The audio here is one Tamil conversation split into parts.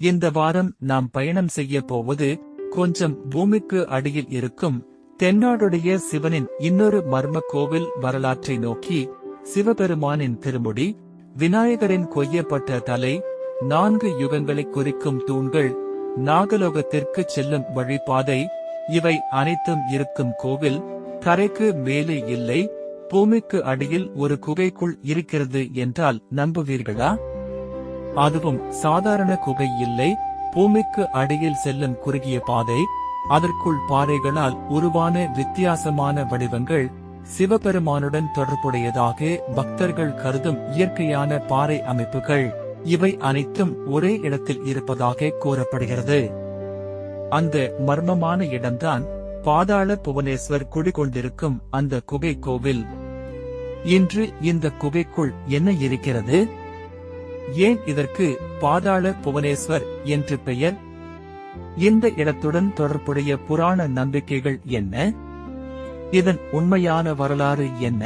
இந்த வாரம் நாம் பயணம் செய்ய போவது கொஞ்சம் பூமிக்கு அடியில் இருக்கும் தென்னாடுடைய சிவனின் இன்னொரு மர்ம கோவில் வரலாற்றை நோக்கி. சிவபெருமானின் திருமுடி, விநாயகரின் கொய்யப்பட்ட தலை, 4 யுகங்களை குறிக்கும் தூண்கள், நாகலோகத்திற்கு செல்லும் வழிபாதை, இவை அனைத்தும் இருக்கும் கோவில் தரைக்கு மேலே இல்லை, பூமிக்கு அடியில் ஒரு குகைக்குள் இருக்கிறது என்றால் நம்புவீர்களா? அதுவும் சாதாரண குகை இல்லை, பூமிக்கு அடியில் செல்லும் குறுகிய பாதை, அதற்குள் பாறைகளால் உருவான வித்தியாசமான வடிவங்கள், சிவபெருமானுடன் தொடர்புடையதாக பக்தர்கள் கருதும் இயற்கையான பாறை அமைப்புகள், இவை அனைத்தும் ஒரே இடத்தில் இருப்பதாக கூறப்படுகிறது. அந்த மர்மமான இடம்தான் பாதாள புவனேஸ்வர் குடிகொண்டிருக்கும் அந்த குகை கோவில். இன்று இந்த குகைக்குள் என்ன இருக்கிறது? ஏன் இதற்கு பாதாள புவனேஸ்வர் என்று பெயர்? இந்த இடத்துடன் தொடர்புடைய புராண நம்பிக்கைகள் என்ன? இதன் உண்மையான வரலாறு என்ன?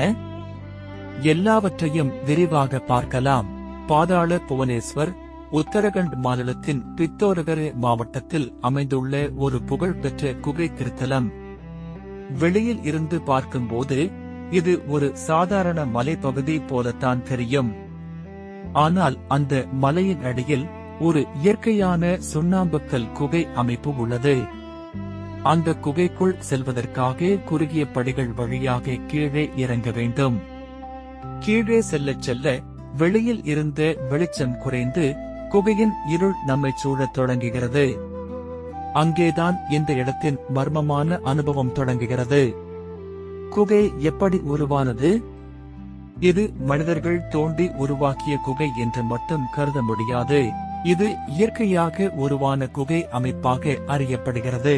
எல்லாவற்றையும் விரிவாக பார்க்கலாம். பாதாள புவனேஸ்வர் உத்தரகண்ட் மாநிலத்தின் பித்தோரகர் மாவட்டத்தில் அமைந்துள்ள ஒரு புகழ்பெற்ற குகை திருத்தலம். வெளியில் இருந்து பார்க்கும்போது இது ஒரு சாதாரண மலைப்பகுதி போலத்தான் தெரியும். ஆனால் அந்த மலையின் அடியில் ஒரு இயற்கையான சுண்ணாம்புக்கல் குகை அமைப்பு உள்ளது. அந்த குகைக்குள் செல்வதற்காக குறுகிய படிகள் வழியாக கீழே இறங்க வேண்டும். கீழே செல்லச் செல்ல வெளியில் இருந்த வெளிச்சம் குறைந்து குகையின் இருள் நம்மை சூழத் தொடங்குகிறது. அங்கேதான் இந்த இடத்தின் மர்மமான அனுபவம் தொடங்குகிறது. குகை எப்படி உருவானது? இது மனிதர்கள் தோண்டி உருவாக்கிய குகை என்று மட்டும் கருத முடியாது. இது இயற்கையாக உருவான குகை அமைப்பாக அறியப்படுகிறது.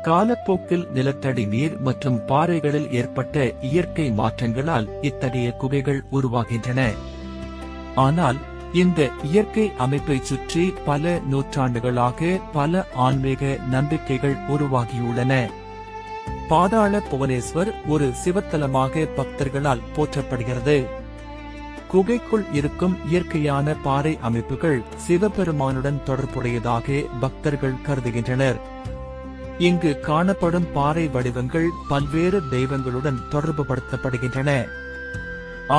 காலப்போக்கில் நிலத்தடி நீர் மற்றும் பாறைகளில் ஏற்பட்ட இயற்கை மாற்றங்களால் இத்தகைய குகைகள் உருவாகின்றன. ஆனால் இந்த இயற்கை அமைப்பை சுற்றி பல நூற்றாண்டுகளாக பல ஆன்மீக நம்பிக்கைகள் உருவாகியுள்ளன. பாதாள புவனேஸ்வர் ஒரு சிவத்தலமாக பக்தர்களால் போற்றப்படுகிறது. குகைக்குள் இருக்கும் இயற்கையான பாறை அமைப்புகள் சிவபெருமானுடன் தொடர்புடையதாக பக்தர்கள் கருதுகின்றனர். இங்கு காணப்படும் பாறை வடிவங்கள் பல்வேறு தெய்வங்களுடன் தொடர்புபடுத்தப்படுகின்றன.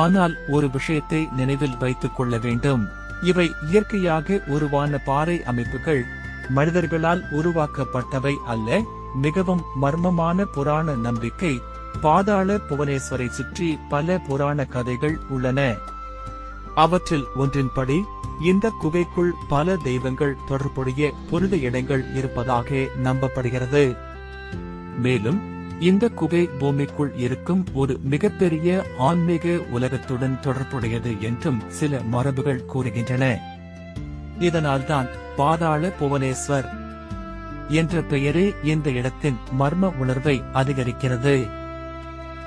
ஆனால் ஒரு விஷயத்தை நினைவில் வைத்துக் கொள்ள வேண்டும். இவை இயற்கையாக உருவான பாறை அமைப்புகள், மனிதர்களால் உருவாக்கப்பட்டவை அல்ல. மிகவும் மர்மமான புராண நம்பிக்கை. பாதாள புவனேஸ்வரை சுற்றி பல புராண கதைகள் உள்ளன. அவற்றில் ஒன்றின்படி இந்த குகைக்குள் பல தெய்வங்கள் தொடர்புடைய புனித இடங்கள் இருப்பதாக நம்பப்படுகிறது. மேலும் இந்த குகை பூமிக்குள் இருக்கும் ஒரு மிகப்பெரிய ஆன்மீக உலகத்துடன் தொடர்புடையது என்றும் சில மரபுகள் கூறுகின்றன. இதனால்தான் பாதாள புவனேஸ்வர் என்ற பெயரே இந்த இடத்தின் மர்ம உணர்வை அதிகரிக்கிறது.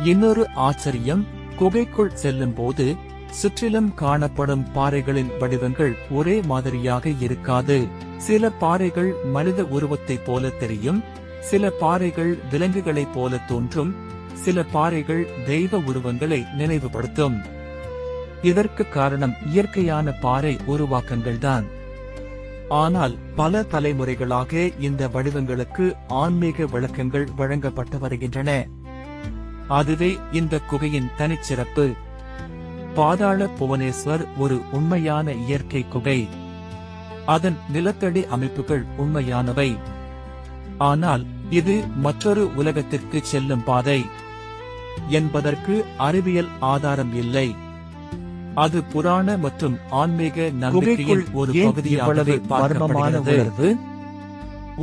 இன்னொரு ஆச்சரியம், குகைக்குள் செல்லும் போது சுற்றிலும் காணப்படும் பாறைகளின் வடிவங்கள் ஒரே மாதிரியாக இருக்காது. சில பாறைகள் மனித உருவத்தைப் போல தெரியும், சில பாறைகள் விலங்குகளைப் போல தோன்றும், சில பாறைகள் தெய்வ உருவங்களை நினைவுபடுத்தும். இதற்கு காரணம் இயற்கையான பாறை உருவாக்கங்கள்தான். ஆனால் பல தலைமுறைகளாக இந்த வடிவங்களுக்கு ஆன்மீக விளக்கங்கள் வழங்கப்பட்டு வருகின்றன. அதுவே இந்த குகையின் தனிச்சிறப்பு. பாதாள புவனேஸ்வர் ஒரு உண்மையான இயற்கை குகை. அதன் நிலத்தடி அமைப்புகள் உண்மையானவை. ஆனால் இது மற்றொரு உலகத்திற்கு செல்லும் பாதை என்பதற்கு அறிவியல் ஆதாரம் இல்லை. அது புராண மற்றும் ஆன்மீக நம்பிக்கையின் ஒரு பகுதியாகவே பார்க்கப்படுகிறது.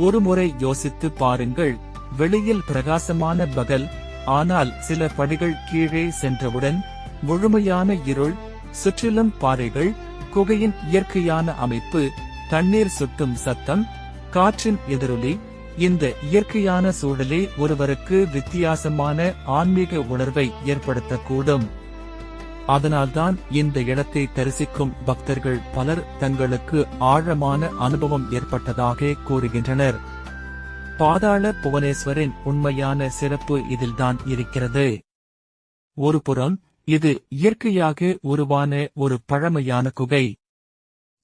ஒருமுறை யோசித்து பாருங்கள். வெளியில் பிரகாசமான பகல், ஆனால் சில படிகள் கீழே சென்றவுடன் முழுமையான இருள், சுற்றிலும் பாறைகள், குகையின் இயற்கையான அமைப்பு, தண்ணீர் சுட்டும் சத்தம், காற்றின் எதிரொலி. இந்த இயற்கையான சூழலே ஒருவருக்கு வித்தியாசமான ஆன்மீக உணர்வை ஏற்படுத்தக்கூடும். அதனால்தான் இந்த இடத்தை தரிசிக்கும் பக்தர்கள் பலர் தங்களுக்கு ஆழமான அனுபவம் ஏற்பட்டதாக கூறுகின்றனர். பாதாள புவனேஸ்வரின் உண்மையான சிறப்பு இதில்தான் இருக்கிறது. ஒருபுறம் இது இயற்கையாக உருவான ஒரு பழமையான குகை.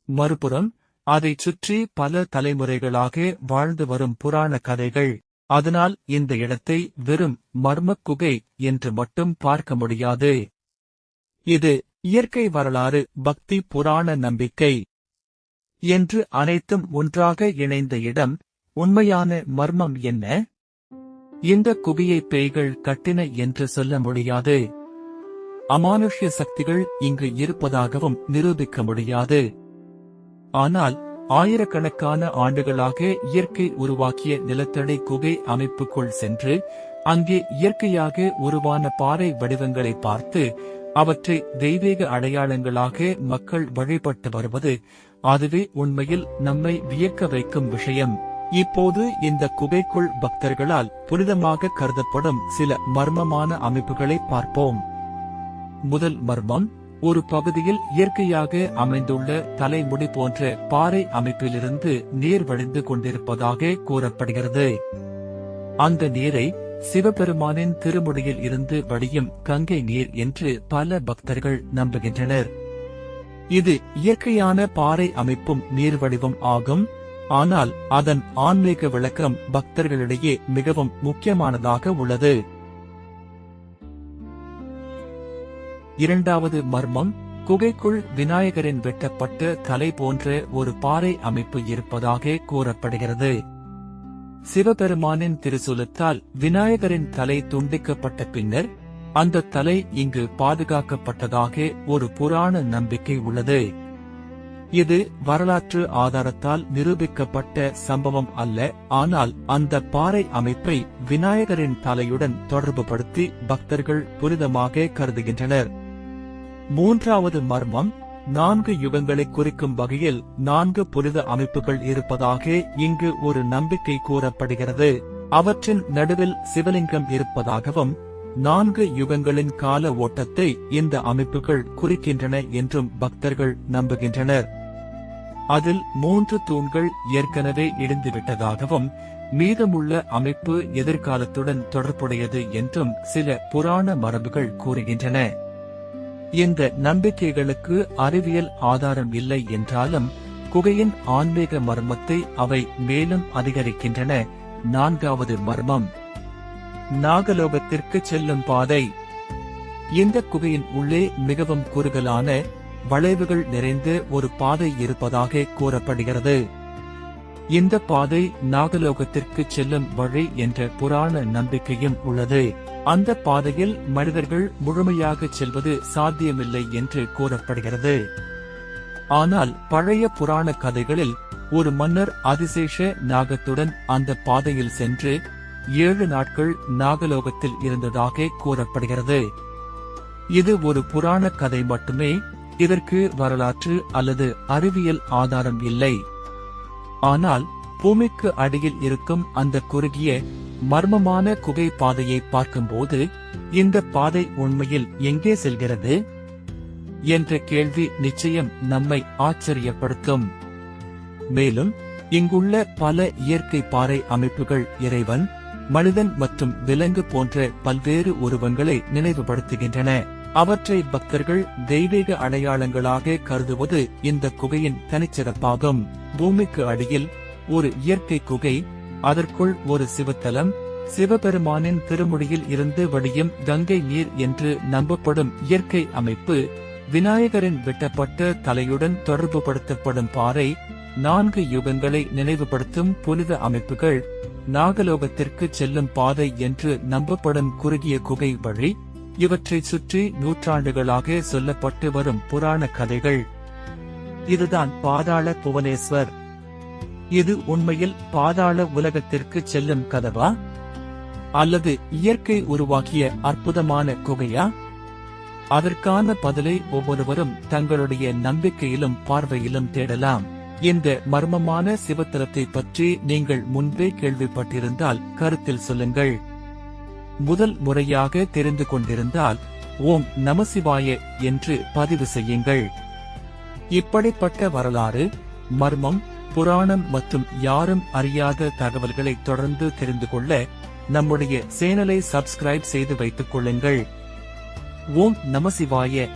மறுபுறம் அதைச் சுற்றி பல தலைமுறைகளாக வாழ்ந்து வரும் புராண கதைகள். அதனால் இந்த இடத்தை வெறும் மர்மக் குகை என்று மட்டும் பார்க்க முடியாது. இது இயற்கை வரலாறு, பக்தி, புராண நம்பிக்கை என்று அனைத்தும் ஒன்றாக இணைந்த இடம். உண்மையான மர்மம் என்ன? இந்த குகையை பேய்கள் கட்டின என்று சொல்ல முடியாது. அமானுஷ்ய சக்திகள் இங்கு இருப்பதாகவும் நிரூபிக்க முடியாது. ஆனால் ஆயிரக்கணக்கான ஆண்டுகளாக இயற்கை உருவாக்கிய நிலத்தடி குகை அமைப்புக்குள் சென்று அங்கே இயற்கையாக உருவான பாறை வடிவங்களை பார்த்து அவற்றை தெய்வீக அடையாளங்களாக மக்கள் வழிபட்டு வருவது, அதுவே உண்மையில் நம்மை வியக்க வைக்கும் விஷயம். இப்போது இந்த குகைக்குள் பக்தர்களால் புனிதமாக கருதப்படும் சில மர்மமான அமைப்புகளை பார்ப்போம். முதல் மர்மம், ஒரு பகுதியில் இயற்கையாக அமைந்துள்ள தலைமுடி போன்ற பாறை அமைப்பிலிருந்து நீர் வழிந்து கொண்டிருப்பதாக கூறப்படுகிறது. அந்த நீரை சிவபெருமானின் திருமுடியில் இருந்து வடியும் கங்கை நீர் என்று பல பக்தர்கள் நம்புகின்றனர். இது இயற்கையான பாறை அமைப்பும் நீர் வடிவம் ஆகும். ஆனால் அதன் ஆன்மீக விளக்கம் பக்தர்களிடையே மிகவும் முக்கியமானதாக உள்ளது. இரண்டாவது மர்மம், குகைக்குள் விநாயகரின் வெட்டப்பட்ட தலை போன்ற ஒரு பாறை அமைப்பு இருப்பதாக கூறப்படுகிறது. சிவபெருமானின் திருசூலத்தால் விநாயகரின் தலை துண்டிக்கப்பட்ட பின்னர் அந்த தலை இங்கு பாதுகாக்கப்பட்டதாக ஒரு புராண நம்பிக்கை உள்ளது. இது வரலாற்று ஆதாரத்தால் நிரூபிக்கப்பட்ட சம்பவம் அல்ல. ஆனால் அந்த பாறை அமைப்பை விநாயகரின் தலையுடன் தொடர்புபடுத்தி பக்தர்கள் புனிதமாக கருதுகின்றனர். மூன்றாவது மர்மம், 4 யுகங்களை குறிக்கும் வகையில் 4 புனித அமைப்புகள் இருப்பதாக இங்கு ஒரு நம்பிக்கை கூறப்படுகிறது. அவற்றின் நடுவில் சிவலிங்கம் இருப்பதாகவும் 4 யுகங்களின் கால ஓட்டத்தை இந்த அமைப்புகள் குறிக்கின்றன என்றும் பக்தர்கள் நம்புகின்றனர். அதில் 3 தூண்கள் ஏற்கனவே இடிந்துவிட்டதாகவும் மீதமுள்ள அமைப்பு எதிர்காலத்துடன் தொடர்புடையது என்றும் சில புராண மரபுகள் கூறுகின்றன. இந்த நம்பிக்கைகளுக்கு அறிவியல் ஆதாரம் இல்லை என்றாலும் குகையின் ஆன்மீக மர்மத்தை அவை மேலும் அதிகரிக்கின்றன. நான்காவது மர்மம், நாகலோகத்திற்கு செல்லும் பாதை. இந்த குகையின் உள்ளே மிகவும் குறுகலான வளைவுகள் நிறைந்த ஒரு பாதை இருப்பதாக கூறப்படுகிறது. இந்த பாதை நாகலோகத்திற்கு செல்லும் வழி என்ற புராண நம்பிக்கையும் உள்ளது. அந்த பாதையில் மனிதர்கள் முழுமையாக செல்வது சாத்தியமில்லை என்று கூறப்படுகிறது. ஆனால் பழைய புராண கதைகளில் ஒரு மன்னர் அதிசேஷ நாகத்துடன் அந்த பாதையில் சென்று 7 நாட்கள் நாகலோகத்தில் இருந்ததாக கூறப்படுகிறது. இது ஒரு புராண கதை மட்டுமே. இதற்கு வரலாற்று அல்லது அறிவியல் ஆதாரம் இல்லை. ஆனால் பூமிக்கு அடியில் இருக்கும் அந்த குறுகிய மர்மமான குகை பாதையை பார்க்கும்போது இந்த பாதை உண்மையில் எங்கே செல்கிறது என்ற கேள்வி நிச்சயம் நம்மை ஆச்சரியப்படுத்தும். மேலும் இங்குள்ள பல இயற்கை பாறை அமைப்புகள் இறைவன், மனிதன் மற்றும் விலங்கு போன்ற பல்வேறு உருவங்களை நினைவுபடுத்துகின்றன. அவற்றை பக்தர்கள் தெய்வீக அடையாளங்களாக கருதுவது இந்த குகையின் தனிச்சிறப்பாகும். பூமிக்கு அடியில் ஒரு இயற்கை குகை, அதற்குள் ஒரு சிவத்தலம், சிவபெருமானின் திருமுடியில் இருந்து வடியும் கங்கை நீர் என்று நம்பப்படும் இயற்கை அமைப்பு, விநாயகரின் வெட்டப்பட்ட தலையுடன் தொடர்புபடுத்தப்படும் பாறை, 4 யுகங்களை நினைவுபடுத்தும் புனித அமைப்புகள், நாகலோகத்திற்கு செல்லும் பாதை என்று நம்பப்படும் குறுகிய குகை வழி, இவற்றை சுற்றி நூற்றாண்டுகளாக சொல்லப்பட்டு வரும் புராண கதைகள். இதுதான் பாதாள புவனேஸ்வர். இது உண்மையில் பாதாள உலகத்திற்கு செல்லும் கதவா, அல்லது இயற்கை உருவாக்கிய அற்புதமான குகையா? அதற்கான பதிலை ஒவ்வொருவரும் தங்களுடைய நம்பிக்கையிலும் பார்வையிலும் தேடலாம். இந்த மர்மமான சிவத்தலத்தை பற்றி நீங்கள் முன்பே கேள்விப்பட்டிருந்தால் கருத்தில் சொல்லுங்கள். முதல் முறையாக தெரிந்து கொண்டிருந்தால் ஓம் நமசிவாய என்று பதிவு செய்யுங்கள். இப்படிப்பட்ட வரலாறு, மர்மம், புராணம் மற்றும் யாரும் அறியாத தகவல்களை தொடர்ந்து தெரிந்து கொள்ள நம்முடைய சேனலை சப்ஸ்கிரைப் செய்து வைத்துக் கொள்ளுங்கள். ஓம் நமசிவாய.